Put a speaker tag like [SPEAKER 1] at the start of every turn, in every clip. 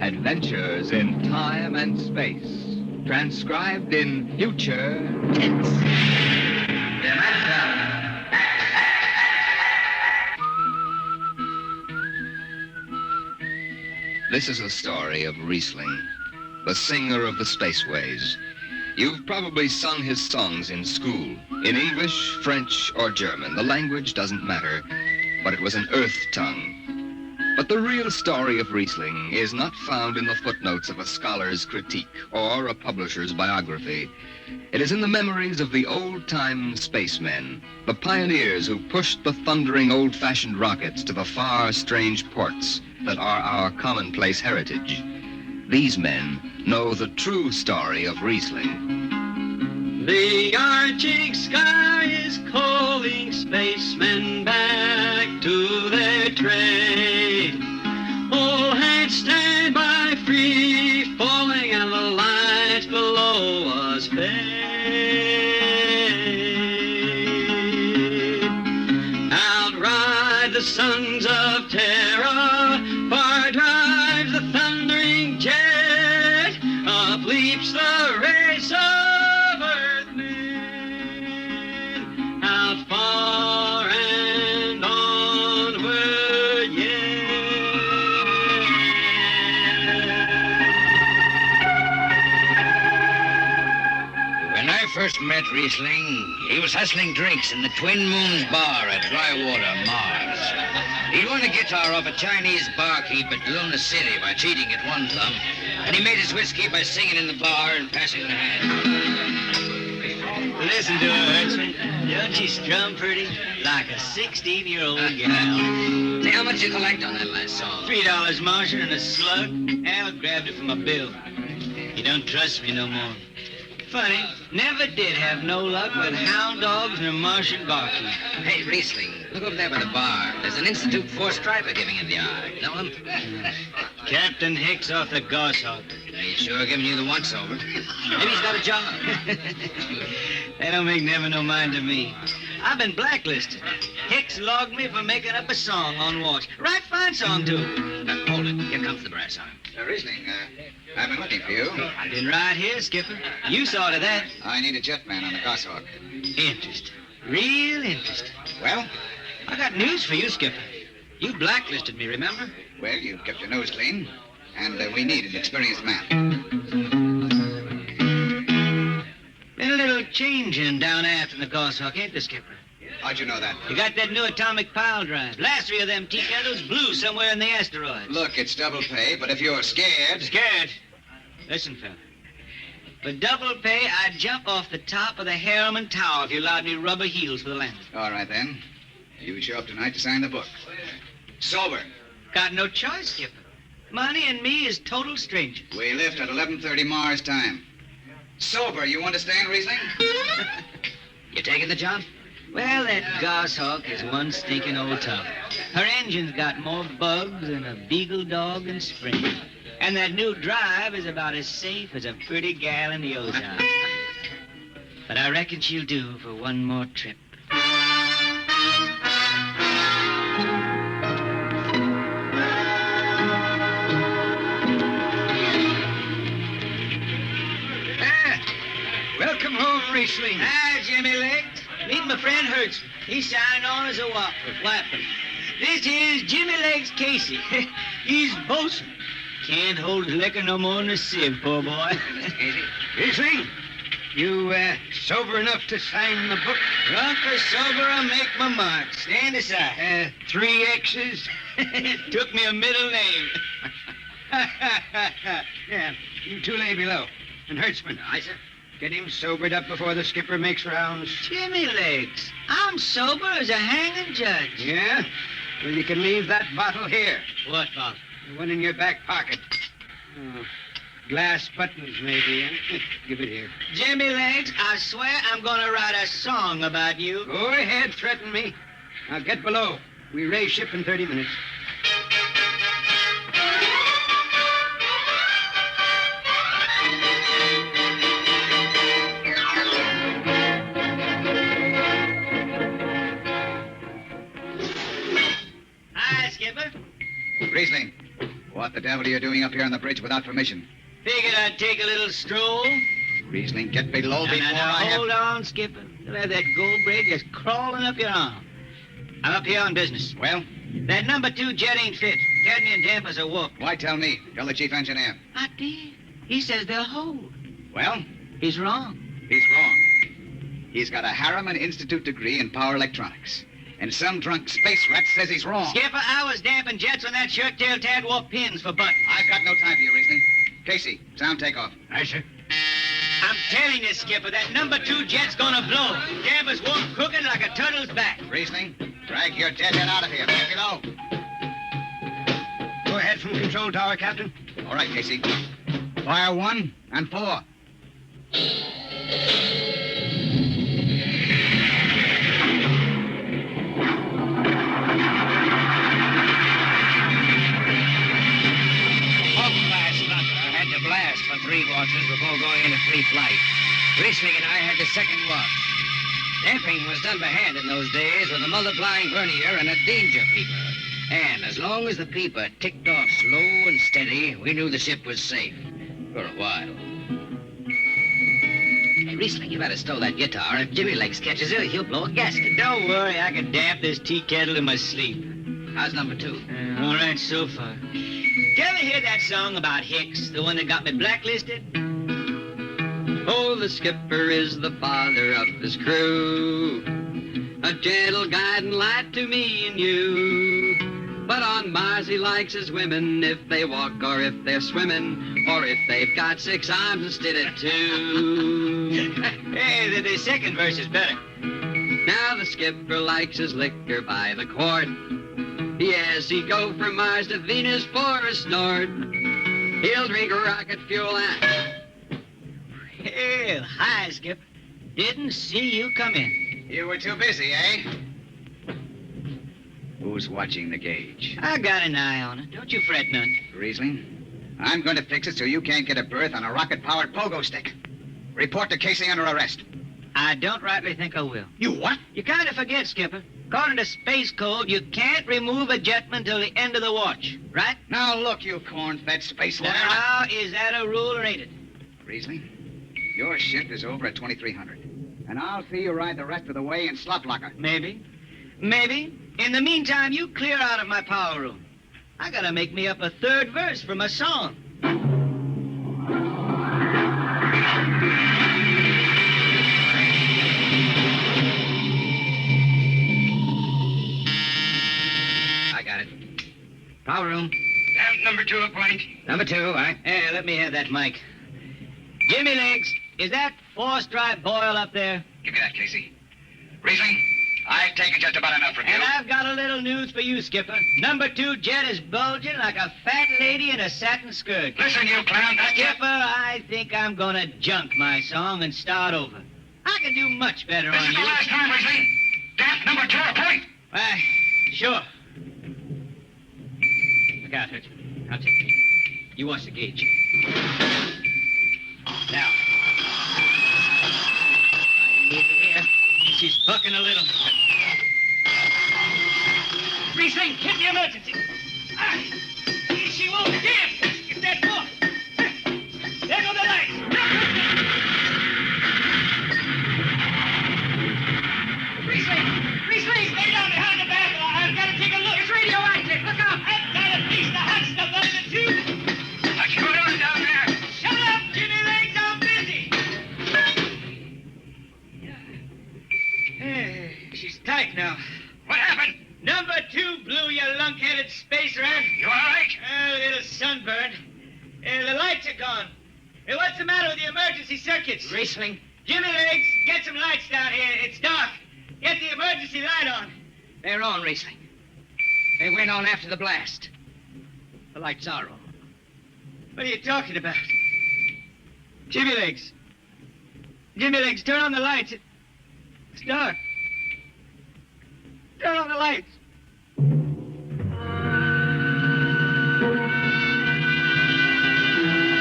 [SPEAKER 1] Adventures in time and space. Transcribed in future tense. This is the story of Riesling, the singer of the spaceways. You've probably sung his songs in school, in English, French, or German. The language doesn't matter, but it was an earth tongue. But the real story of Riesling is not found in the footnotes of a scholar's critique or a publisher's biography. It is in the memories of the old-time spacemen, the pioneers who pushed the thundering old-fashioned rockets to the far, strange ports that are our commonplace heritage. These men know the true story of Riesling.
[SPEAKER 2] The Arctic sky is calling spacemen back to their trade. All hands stand by, free falling, and the lights below us fade. Outride the sons of terror, far drives the thundering jet, up leaps the race of earthmen, out far and onward yet.
[SPEAKER 3] When I first met Riesling, he was hustling drinks in the Twin Moons bar at Drywater, Mars. He'd won a guitar off a Chinese barkeep at Luna City by cheating at one thumb, and he made his whiskey by singing in the bar and passing the hat.
[SPEAKER 2] Listen to her, Hertzman. Don't she strum pretty? Like a 16-year-old gal.
[SPEAKER 3] Say, how much you collect on that last song?
[SPEAKER 2] $3 Martian and a slug. Al grabbed it from my bill. He don't trust me no more. Funny, never did have no luck with hound dogs and a Martian barkeep.
[SPEAKER 3] Hey, Riesling, look over there by the bar. There's an Institute 4 striper giving him the eye. Know him?
[SPEAKER 2] Captain Hicks off the Goshawk.
[SPEAKER 3] He's sure giving you the once-over. Maybe he's got a job.
[SPEAKER 2] They don't make never no mind to me. I've been blacklisted. Hicks logged me for making up a song on watch. Right fine song, too.
[SPEAKER 3] Hold it. Here comes the brass arm.
[SPEAKER 4] Riesling, I've been looking for you.
[SPEAKER 2] I've been right here, Skipper. You saw to that.
[SPEAKER 4] I need a jetman on the Goshawk.
[SPEAKER 2] Interesting. Real interesting.
[SPEAKER 4] Well?
[SPEAKER 2] I got news for you, Skipper. You blacklisted me, remember?
[SPEAKER 4] Well, you've kept your nose clean, and we need an experienced man.
[SPEAKER 2] Been a little changing down aft in the Goshawk, ain't there, Skipper?
[SPEAKER 4] How'd you know that?
[SPEAKER 2] You got that new atomic pile drive. Last 3 of them tea kettles blew somewhere in the asteroids.
[SPEAKER 4] Look, it's double pay, but if you're scared...
[SPEAKER 2] Scared? Listen, fella. For double pay, I'd jump off the top of the Harriman Tower if you allowed me rubber heels for the landing.
[SPEAKER 4] All right, then. You show up tonight to sign the book. Sober.
[SPEAKER 2] Got no choice, Skipper. Money and me is total strangers.
[SPEAKER 4] We lift at 11:30 Mars time. Sober, you understand, Riesling?
[SPEAKER 3] You taking the job?
[SPEAKER 2] Well, that Goshawk is one stinking old tub. Her engine's got more bugs than a beagle dog in spring. And that new drive is about as safe as a pretty gal in the ozone. But I reckon she'll do for one more trip.
[SPEAKER 1] Welcome home, Riesling.
[SPEAKER 2] Hi, Jimmy Legs. Meet my friend Hertzman. He's signing on as a whapper. This here's Jimmy Legs Casey. He's bosun. Can't hold his liquor no more than a sieve, poor boy.
[SPEAKER 1] Riesling, you sober enough to sign the book?
[SPEAKER 2] Drunk or sober, I make my mark. Stand aside.
[SPEAKER 1] 3 X's?
[SPEAKER 2] It took me a middle name.
[SPEAKER 1] Yeah, you two lay below. And Hertzman.
[SPEAKER 3] Aye, sir.
[SPEAKER 1] Get him sobered up before the skipper makes rounds.
[SPEAKER 2] Jimmy Legs, I'm sober as a hanging judge.
[SPEAKER 1] Yeah? Well, you can leave that bottle here.
[SPEAKER 2] What bottle?
[SPEAKER 1] The one in your back pocket. Oh, glass buttons, maybe, eh? Give it here.
[SPEAKER 2] Jimmy Legs, I swear I'm gonna write a song about you.
[SPEAKER 1] Go ahead, threaten me. Now get below. We raise ship in 30 minutes.
[SPEAKER 2] Hi, Skipper.
[SPEAKER 4] Riesling, What the devil are you doing up here on the bridge without permission?
[SPEAKER 2] Figured I'd take a little stroll.
[SPEAKER 4] Riesling, get below
[SPEAKER 2] Now,
[SPEAKER 4] before
[SPEAKER 2] now,
[SPEAKER 4] I have...
[SPEAKER 2] hold on, Skipper. You'll have that gold braid just crawling up your arm. I'm up here on business.
[SPEAKER 4] Well,
[SPEAKER 2] That number 2 jet ain't fit. Cadmium dampers are warped.
[SPEAKER 4] why tell me? Tell the chief engineer.
[SPEAKER 2] I did. He says they'll hold.
[SPEAKER 4] Well,
[SPEAKER 2] He's wrong.
[SPEAKER 4] he's wrong. He's got a Harriman Institute degree in power electronics. And some drunk space rat says he's wrong.
[SPEAKER 2] Skipper, I was damping jets when that shirt-tail tad wore pins for buttons.
[SPEAKER 4] I've got no time for you, Riesling. Casey, sound takeoff.
[SPEAKER 3] Aye, sir.
[SPEAKER 2] I'm telling you, Skipper, that number 2 jet's gonna blow. Dampers warp crooked like a turtle's back.
[SPEAKER 4] Riesling, drag your deadhead out of here. Get below.
[SPEAKER 3] Go ahead from control tower, Captain.
[SPEAKER 4] All right, Casey. Fire 1 and 4.
[SPEAKER 3] Had to blast for 3 watches before going into free flight. Riesling and I had the second watch. Damping was done by hand in those days with a multiplying vernier and a danger peeper. And as long as the peeper ticked off slow and steady, we knew the ship was safe. For a while. Hey, Riesling, you better stow that guitar. If Jimmy Legs catches it, he'll blow a gasket.
[SPEAKER 2] Don't worry, I can damp this tea kettle in my sleep.
[SPEAKER 3] How's number 2?
[SPEAKER 2] All right so far. Did you ever hear that song about Hicks, the one that got me blacklisted?
[SPEAKER 5] Oh, the skipper is the father of his crew, a gentle guiding light to me and you. But on Mars he likes his women if they walk or if they're swimming, or if they've got 6 arms instead of 2.
[SPEAKER 2] Hey, the second verse is better.
[SPEAKER 5] Now the skipper likes his liquor by the quart. Yes, he'd go from Mars to Venus for a snort. He'll drink rocket fuel and...
[SPEAKER 2] Hell, hi, Skipper. Didn't see you come in.
[SPEAKER 4] You were too busy, eh? Who's watching the gauge?
[SPEAKER 2] I got an eye on it. Don't you fret none.
[SPEAKER 4] Riesling, I'm going to fix it so you can't get a berth on a rocket-powered pogo stick. Report to Casey under arrest.
[SPEAKER 2] I don't rightly think I will.
[SPEAKER 4] You what?
[SPEAKER 2] You kind of forget, Skipper. According to Space Code, you can't remove a jetman till the end of the watch, right?
[SPEAKER 4] Now look, you corn-fed space lawyer.
[SPEAKER 2] Now, is that a rule or ain't it?
[SPEAKER 4] Riesling, your shift is over at 2300. And I'll see you ride the rest of the way in slot locker.
[SPEAKER 2] Maybe. Maybe. In the meantime, you clear out of my power room. I gotta make me up a 3rd verse for my song.
[SPEAKER 3] I got it. Power room. Damp number 2 a point. Number 2, aye.
[SPEAKER 2] Hey, let me have that mic. Jimmy Legs, is that 4-stripe boil up there?
[SPEAKER 4] Give me that, Casey. Riesling, I've taken just about enough from you.
[SPEAKER 2] And I've got a little news for you, Skipper. Number 2 jet is bulging like a fat lady in a satin skirt.
[SPEAKER 4] Listen, you clown, that jet...
[SPEAKER 2] Skipper, I think I'm gonna junk my song and start over. I can do much better
[SPEAKER 4] This
[SPEAKER 2] on
[SPEAKER 4] is
[SPEAKER 2] you.
[SPEAKER 4] the last time, Riesling. Damp number 2 a point.
[SPEAKER 2] Why, sure. Look out, Hurt. I'll take it. You watch the gauge. Now. Here. She's bucking a little. Riesling, hit the emergency. Ah, she won't dance. Get that book. There go the lights. Riesling, stay down behind the back. I've got to take a look. It's radioactive. Look out. I've got a piece of hot stuff under the tube.
[SPEAKER 4] What's going on down there?
[SPEAKER 2] Shut up, Jimmy Legs. I'm busy. Hey, she's tight now.
[SPEAKER 4] What happened?
[SPEAKER 2] Number 2 blew, you lunk-headed space rat.
[SPEAKER 4] You all right?
[SPEAKER 2] A little sunburn. The lights are gone. What's the matter with the emergency circuits?
[SPEAKER 3] Riesling.
[SPEAKER 2] Jimmy Legs, get some lights down here. It's dark. Get the emergency light on.
[SPEAKER 3] They're on, Riesling. They went on after the blast. The lights are on.
[SPEAKER 2] What are you talking about? Jimmy Legs. Jimmy Legs, turn on the lights. It's dark. Turn on the lights.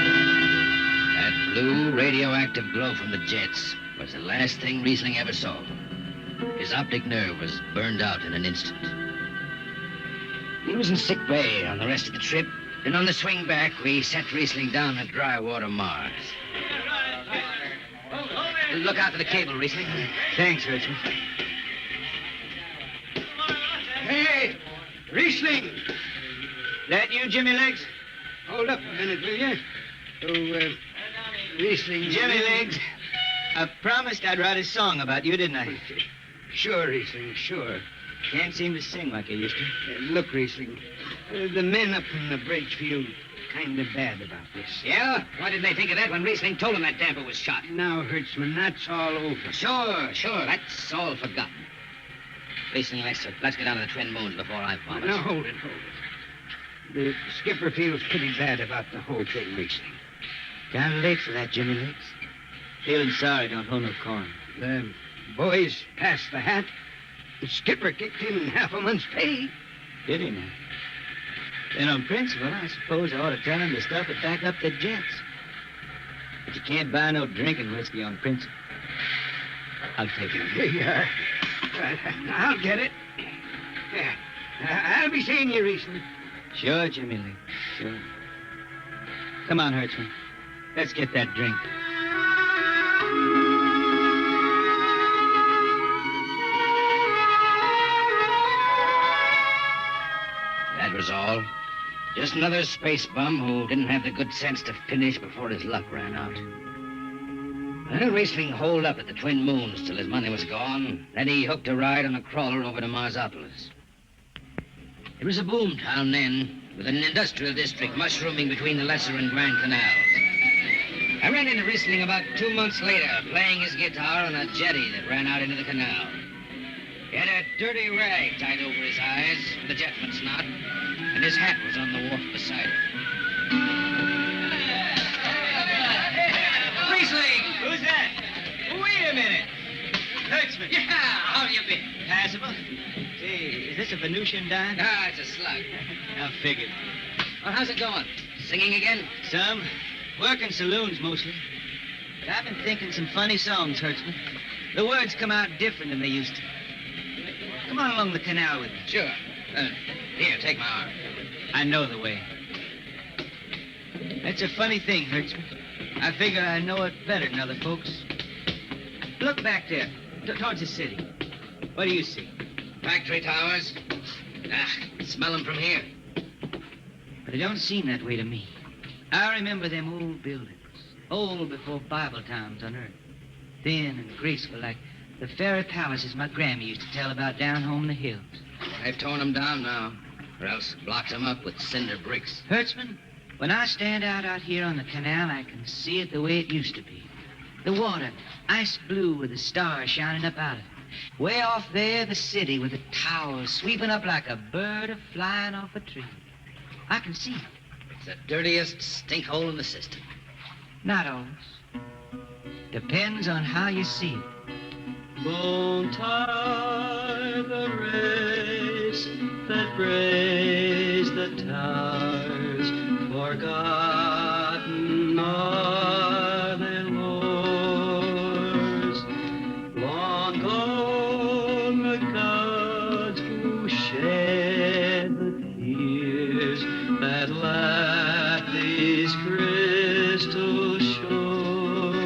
[SPEAKER 3] That blue radioactive glow from the jets was the last thing Riesling ever saw. His optic nerve was burned out in an instant. He was in sick bay on the rest of the trip, Then on the swing back, we set Riesling down at Dry Water, Mars. Look out for the cable, Riesling.
[SPEAKER 2] Thanks, Hertzman.
[SPEAKER 5] Hey, Riesling!
[SPEAKER 2] That you, Jimmy Legs?
[SPEAKER 5] Hold up a minute, will you? Oh, Riesling.
[SPEAKER 2] Jimmy Legs, I promised I'd write a song about you, didn't I?
[SPEAKER 5] Sure, Riesling, sure.
[SPEAKER 2] Can't seem to sing like I used to.
[SPEAKER 5] Look, Riesling, the men up in the bridge feel kind of bad about this.
[SPEAKER 3] Yeah? What did they think of that when Riesling told them that damper was shot?
[SPEAKER 5] Now, Hertzman, that's all over.
[SPEAKER 3] Sure. That's all forgotten. Riesling, let's get down to the Twin Moons before I vomit.
[SPEAKER 5] Now, hold it. The skipper feels pretty bad about the whole thing, Riesling.
[SPEAKER 2] Kind of late for that, Jimmy Legs. Feeling sorry don't hold no corn.
[SPEAKER 5] The boys passed the hat. The skipper kicked in half a month's pay.
[SPEAKER 2] Did he now? Then on principle, I suppose I ought to tell him to stuff it back up the jets. But you can't buy no drinking whiskey on principle. I'll take it.
[SPEAKER 5] Here you are. I'll get it. Yeah. I'll be seeing you, Riesling.
[SPEAKER 2] Sure, Jimmy Lee. Sure. Come on, Hertzman. Let's get that drink.
[SPEAKER 3] That was all. Just another space bum who didn't have the good sense to finish before his luck ran out. Well, Riesling holed up at the Twin Moons till his money was gone. Then he hooked a ride on a crawler over to Marsopolis. It was a boom town then, with an industrial district mushrooming between the Lesser and Grand Canals. I ran into Riesling about 2 months later, playing his guitar on a jetty that ran out into the canal. He had a dirty rag tied over his eyes with a jetman's knot, and his hat was on the wharf beside him.
[SPEAKER 2] Riesling! Who's that? Wait a minute. Hertzman.
[SPEAKER 3] Yeah, how you been?
[SPEAKER 2] Passable. Say, is this a Venusian dime?
[SPEAKER 3] Ah, it's a slug.
[SPEAKER 2] I figured.
[SPEAKER 3] Well, how's it going? Singing again?
[SPEAKER 2] Some. Working saloons mostly. But I've been thinking some funny songs, Hertzman. The words come out different than they used to. Come on along the canal with me.
[SPEAKER 3] Sure. Here, take my arm.
[SPEAKER 2] I know the way. That's a funny thing, Hertzman. I figure I know it better than other folks. Look back there, towards the city. What do you see?
[SPEAKER 3] Factory towers. Smell them from here.
[SPEAKER 2] But it don't seem that way to me. I remember them old buildings, old before Bible times on earth. Thin and graceful like the fairy palaces my Grammy used to tell about down home in the hills.
[SPEAKER 3] They've torn them down now, or else blocked them up with cinder bricks.
[SPEAKER 2] Hertzman, when I stand out here on the canal, I can see it the way it used to be. The water, ice blue with the stars shining up out of it. Way off there, the city with the towers sweeping up like a bird flying off a tree. I can see it.
[SPEAKER 3] It's the dirtiest stink hole in the system.
[SPEAKER 2] Not always. Depends on how you see it.
[SPEAKER 6] Won't tie the race that raised the towers, forgotten are their lores. Long gone the gods who shed the tears that lap these crystal shores.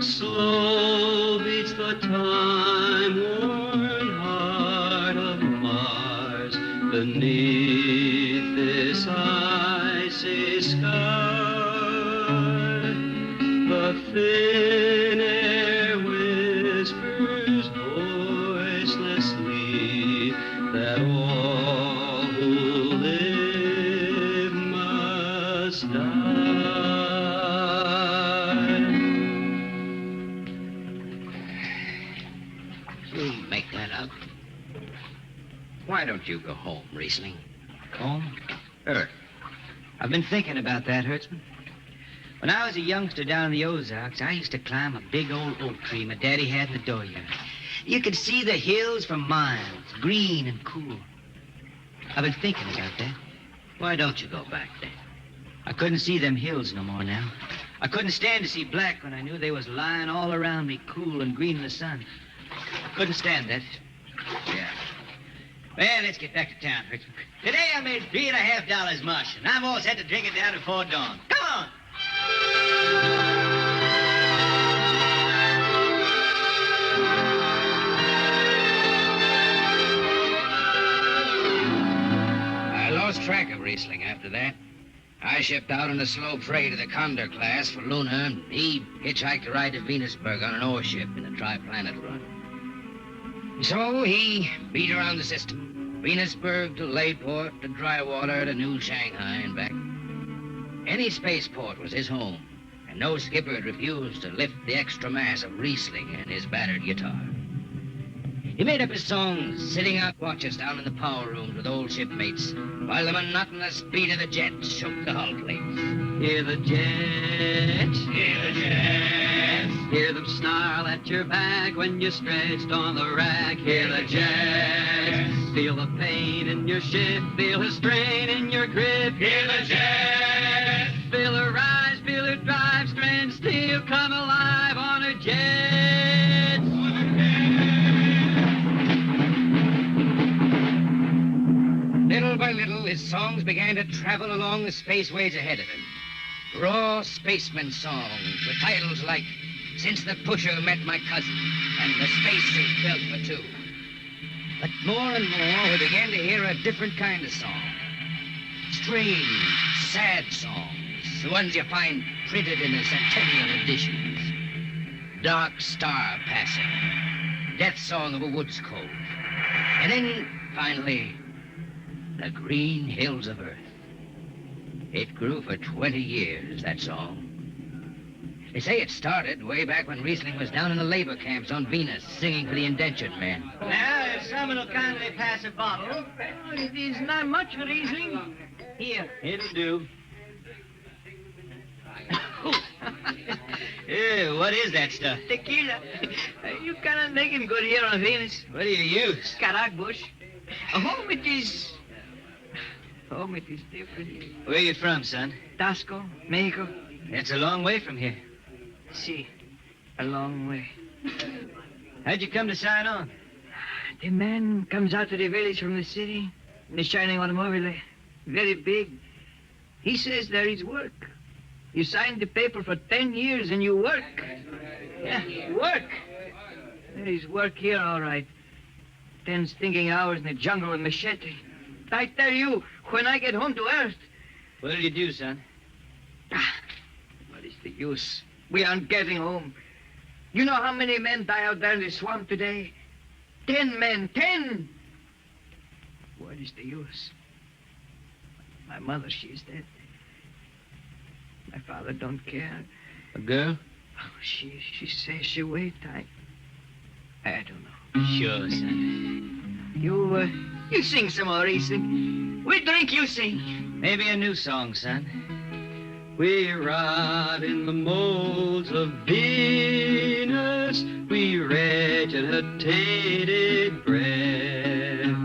[SPEAKER 6] Slow beats the time-worn heart of Mars beneath this icy sky. The thin air whispers voicelessly that all who live must die.
[SPEAKER 3] You make that up. Why don't you go home, Riesling?
[SPEAKER 2] Home? I've been thinking about that, Hertzman. When I was a youngster down in the Ozarks, I used to climb a big old oak tree my daddy had in the dooryard. You could see the hills for miles, green and cool. I've been thinking about that.
[SPEAKER 3] Why don't you go back there?
[SPEAKER 2] I couldn't see them hills no more now. I couldn't stand to see black when I knew they was lying all around me, cool and green in the sun. I couldn't stand that.
[SPEAKER 3] Yeah.
[SPEAKER 2] Well, let's get back to town, Hertzman. Today I made $3.50 mush, and I'm all set to drink it down before dawn. Come on!
[SPEAKER 3] I lost track of Riesling after that. I shipped out on a slow prey to the Condor class for Luna, and he hitchhiked a ride to Venusburg on an ore ship in a tri-planet run. So he beat around the system. Venusburg to Layport to Drywater to New Shanghai and back. Any spaceport was his home, and no skipper had refused to lift the extra mass of Riesling in his battered guitar. He made up his songs sitting out watches down in the power rooms with old shipmates, while the monotonous beat of the jet shook the hull plates.
[SPEAKER 5] Hear the jet,
[SPEAKER 3] Hear the jets,
[SPEAKER 5] hear them snarl at your back when you're stretched on the rack. Hear the jet, feel the pain in your ship, feel the strain in your grip.
[SPEAKER 3] hear the jets.
[SPEAKER 5] Feel her rise, feel her drive, strange steel come alive on a jet.
[SPEAKER 3] Little by little, his songs began to travel along the spaceways ahead of him. Raw spaceman songs with titles like Since the Pusher Met My Cousin and The Spacesuit Built for Two. But more and more, we began to hear a different kind of song. Strange, sad songs, the ones you find printed in the centennial editions. Dark Star Passing, Death Song of a Woods Cove. And then, finally, The Green Hills of Earth. It grew for 20 years, that song. They say it started way back when Riesling was down in the labor camps on Venus, singing for the indentured men.
[SPEAKER 2] Now, if someone will kindly pass a bottle.
[SPEAKER 7] It is not much, Riesling.
[SPEAKER 2] Here. It'll do. What is that stuff?
[SPEAKER 7] Tequila. You cannot make him good here on Venus.
[SPEAKER 2] What do you use?
[SPEAKER 7] Carabush. Home it is different.
[SPEAKER 2] Where you from, son?
[SPEAKER 7] Tasco, Mexico.
[SPEAKER 2] It's a long way from here.
[SPEAKER 7] See, a long way.
[SPEAKER 2] How'd you come to sign on?
[SPEAKER 7] The man comes out to the village from the city in a shining automobile, very big. He says there is work. You signed the paper for 10 years and you work. Yeah, work. There is work here, all right. 10 stinking hours in the jungle with machete. I tell you, when I get home to Earth,
[SPEAKER 2] What'll you do, son?
[SPEAKER 7] what is the use? We aren't getting home. You know how many men die out there in the swamp today? 10 men, 10! What is the use? My mother, she is dead. My father don't care.
[SPEAKER 2] A girl?
[SPEAKER 7] Oh, she says she wait. I don't know.
[SPEAKER 2] Sure, son.
[SPEAKER 7] You sing some more, Riesling. We drink, you sing.
[SPEAKER 2] Maybe a new song, son.
[SPEAKER 5] We rot in the molds of Venus. We regurgitated breath.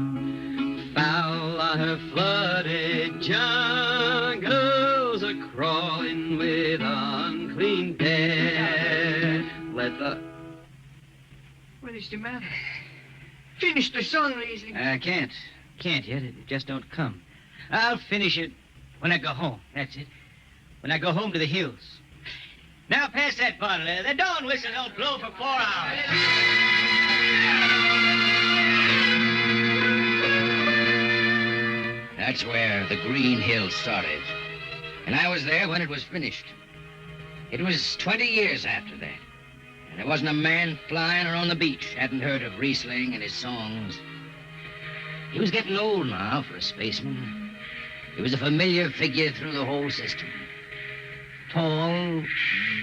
[SPEAKER 5] Foul are her flooded jungles, a crawling with unclean death. Let the...
[SPEAKER 7] What is the matter? Finish the song, Riesling.
[SPEAKER 2] I can't. Can't yet. It just don't come. I'll finish it when I go home. That's it. When I go home to the hills. Now pass that bottle there. The dawn whistle don't blow for 4 hours.
[SPEAKER 3] That's where the Green Hills started. And I was there when it was finished. It was 20 years after that. And there wasn't a man flying or on the beach hadn't heard of Riesling and his songs. He was getting old now for a spaceman. He was a familiar figure through the whole system. Tall,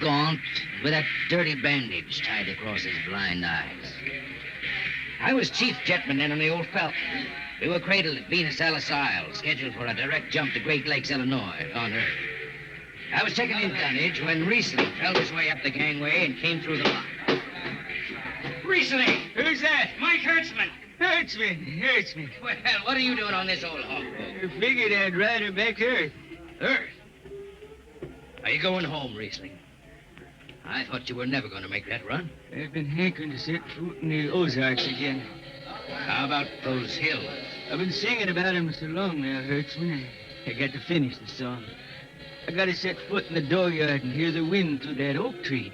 [SPEAKER 3] gaunt, with that dirty bandage tied across his blind eyes. I was chief jetman then on the old Falcon. We were cradled at Venus Alice Isle, scheduled for a direct jump to Great Lakes, Illinois, on Earth. I was checking in tonnage when Riesling felt his way up the gangway and came through the lock. Riesling!
[SPEAKER 2] Who's that?
[SPEAKER 3] Mike Hertzman!
[SPEAKER 2] Hertzman.
[SPEAKER 3] Well, what are you doing on this old hog boat?
[SPEAKER 2] I figured I'd ride her back to Earth.
[SPEAKER 3] Earth? Are you going home, Riesling? I thought you were never going to make that run.
[SPEAKER 2] I've been hankering to set foot in the Ozarks again.
[SPEAKER 3] How about those hills?
[SPEAKER 2] I've been singing about him so long now, Hertzman. I got to finish the song. I got to set foot in the dooryard and hear the wind through that oak tree.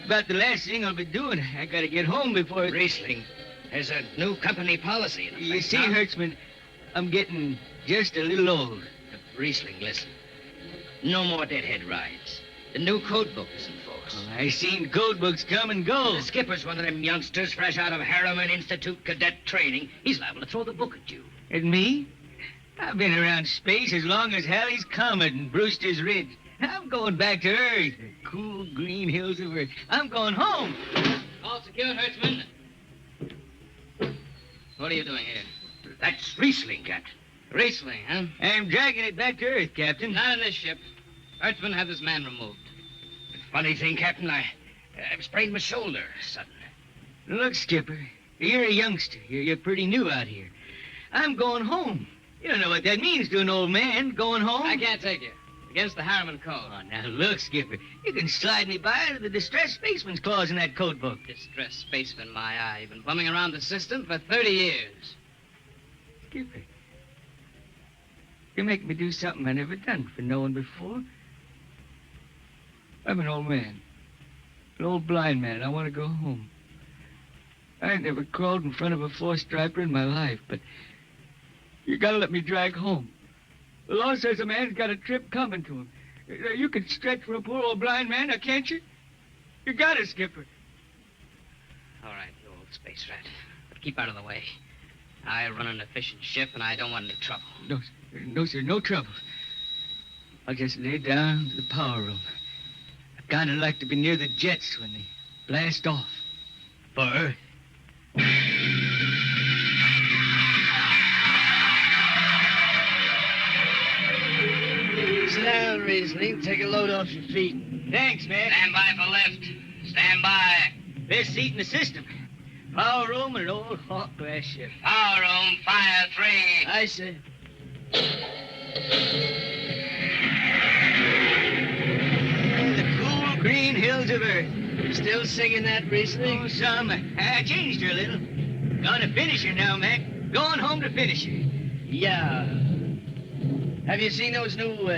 [SPEAKER 2] About the last thing I'll be doing. I got to get home before...
[SPEAKER 3] Riesling, there's a new company policy in effect.
[SPEAKER 2] You see,
[SPEAKER 3] now.
[SPEAKER 2] Hertzman, I'm getting just a little old.
[SPEAKER 3] Riesling, listen. No more deadhead rides. The new code book is in force.
[SPEAKER 2] Oh, I seen code books come and go.
[SPEAKER 3] The skipper's one of them youngsters fresh out of Harriman Institute cadet training. He's liable to throw the book at you.
[SPEAKER 2] And me? I've been around space as long as Halley's Comet and Brewster's Ridge. I'm going back to Earth, the cool green hills of Earth. I'm going home.
[SPEAKER 5] All secured, Hertzman. What are you doing here?
[SPEAKER 3] That's Riesling, Captain.
[SPEAKER 5] Riesling, huh?
[SPEAKER 2] I'm dragging it back to Earth, Captain.
[SPEAKER 5] Not in this ship. Hertzman, have this man removed.
[SPEAKER 3] Funny thing, Captain, I've sprained my shoulder suddenly.
[SPEAKER 2] Look, Skipper, you're a youngster. You're pretty new out here. I'm going home. You don't know what that means to an old man, going home.
[SPEAKER 5] I can't take you. Against the Harriman Code.
[SPEAKER 2] Oh, now look, Skipper. You can slide me by to the distressed spaceman's clause in that code book.
[SPEAKER 5] Distressed spaceman, my eye. You've been bumming around the system for 30 years.
[SPEAKER 2] Skipper, you make me do something I never done for no one before. I'm an old man. An old blind man. I want to go home. I ain't never crawled in front of a four-striper in my life, but you gotta let me drag home. The law says a man's got a trip coming to him. You can stretch for a poor old blind man, now can't you? You got it, Skipper.
[SPEAKER 5] All right, you old space rat. But keep out of the way. I run an efficient ship, and I don't want any trouble.
[SPEAKER 2] No, sir, no trouble. I'll just lay down to the power room. I kind of like to be near the jets when they blast off for Earth.
[SPEAKER 7] Sit down, Riesling. Take a load off your feet.
[SPEAKER 2] Thanks, man.
[SPEAKER 3] Stand by for lift. Stand by.
[SPEAKER 2] Best seat in the system. Power room and an old Hawk class ship.
[SPEAKER 3] Power room, fire 3.
[SPEAKER 7] I say.
[SPEAKER 2] The cool green hills of Earth.
[SPEAKER 7] Still singing that, Riesling?
[SPEAKER 2] Oh, some. I changed her a little. Gonna finish her now, Mac. Going home to finish her.
[SPEAKER 7] Yeah. Have you seen those new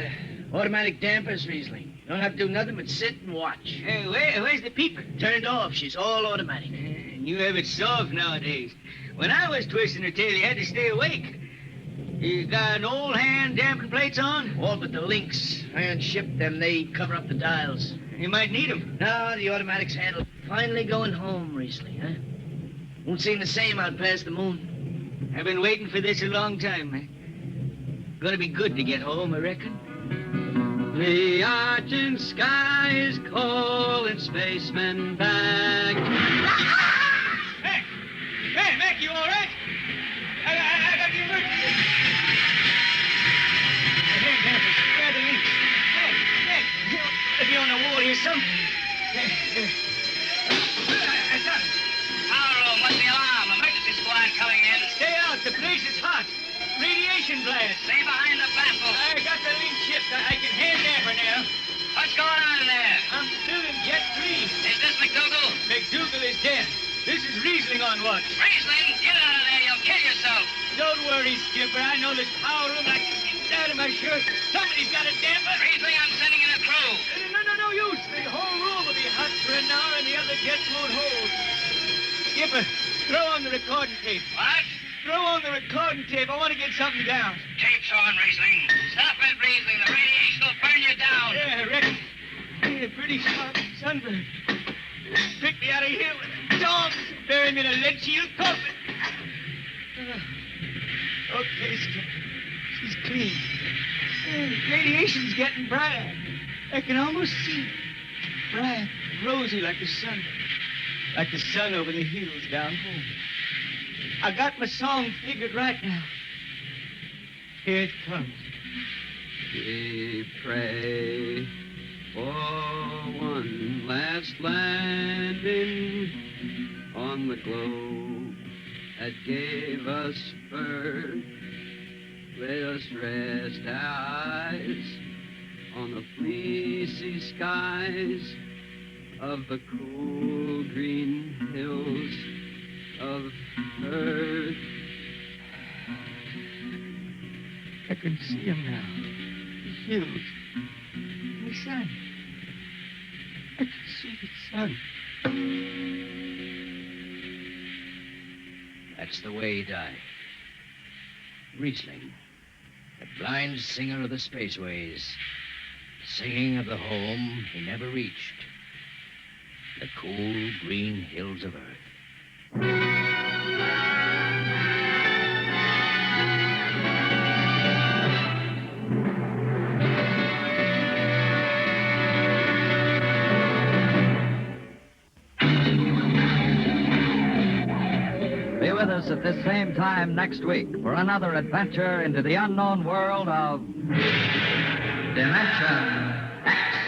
[SPEAKER 7] automatic dampers, Riesling? You don't have to do nothing but sit and watch.
[SPEAKER 2] Hey, where's the peeper?
[SPEAKER 7] Turned off. She's all automatic.
[SPEAKER 2] And you have it soft nowadays. When I was twisting her tail, you had to stay awake. You got an old hand damping plates on?
[SPEAKER 7] All but the links. Iron ship them. They cover up the dials.
[SPEAKER 2] You might need them.
[SPEAKER 7] Now the automatics handle. Finally going home, Riesling, huh? Won't seem the same out past the moon.
[SPEAKER 2] I've been waiting for this a long time, man. Gonna be good to get home, I reckon.
[SPEAKER 5] The argent sky is calling spacemen back.
[SPEAKER 2] Hey, Mac, you all right? I got the emergency. Here, dampers. Where are the links? Mac, if you're on the wall here, some... I got it.
[SPEAKER 3] Power room, what's the alarm? Emergency squad coming in.
[SPEAKER 2] Stay out. The place is hot. Radiation blast.
[SPEAKER 3] Stay behind the baffle.
[SPEAKER 2] I got the link shipped. I can hand damper now.
[SPEAKER 3] What's going on in there?
[SPEAKER 2] I'm still in Jet 3.
[SPEAKER 3] Is this McDougal?
[SPEAKER 2] McDougal is dead. This is Riesling on watch.
[SPEAKER 3] Riesling, get out of there. You'll kill yourself.
[SPEAKER 2] Don't worry, Skipper. I know this power room like the inside of my shirt. Somebody's got a damper.
[SPEAKER 3] Riesling, I'm sending in a crew.
[SPEAKER 2] No use. The whole room will be hot for an hour and the other jets won't hold. Skipper, throw on the recording tape.
[SPEAKER 3] What?
[SPEAKER 2] Throw on the recording tape. I want to get something down.
[SPEAKER 3] Tape's on, Riesling. Stop it, Riesling. The radiation will burn you down.
[SPEAKER 2] Yeah, I reckon. Yeah, pretty sharp sunburn. Pick me out of here with a dog. Bury me in a lead shield coffin. Okay, Skipper. She's clean. Radiation's getting brighter. I can almost see it. Bright, rosy like the sun. Like the sun over the hills down home. I got my song figured right now. Here it comes.
[SPEAKER 5] We pray for one last landing on the globe that gave us birth. Let us rest our eyes on the fleecy skies of the cool green hills of Earth.
[SPEAKER 7] I can see him now. The hills. The sun. I can see the sun.
[SPEAKER 3] That's the way he died. Riesling, the blind singer of the spaceways, singing of the home he never reached, the cool green hills of Earth.
[SPEAKER 8] Be with us at this same time next week for another adventure into the unknown world of Dimension X.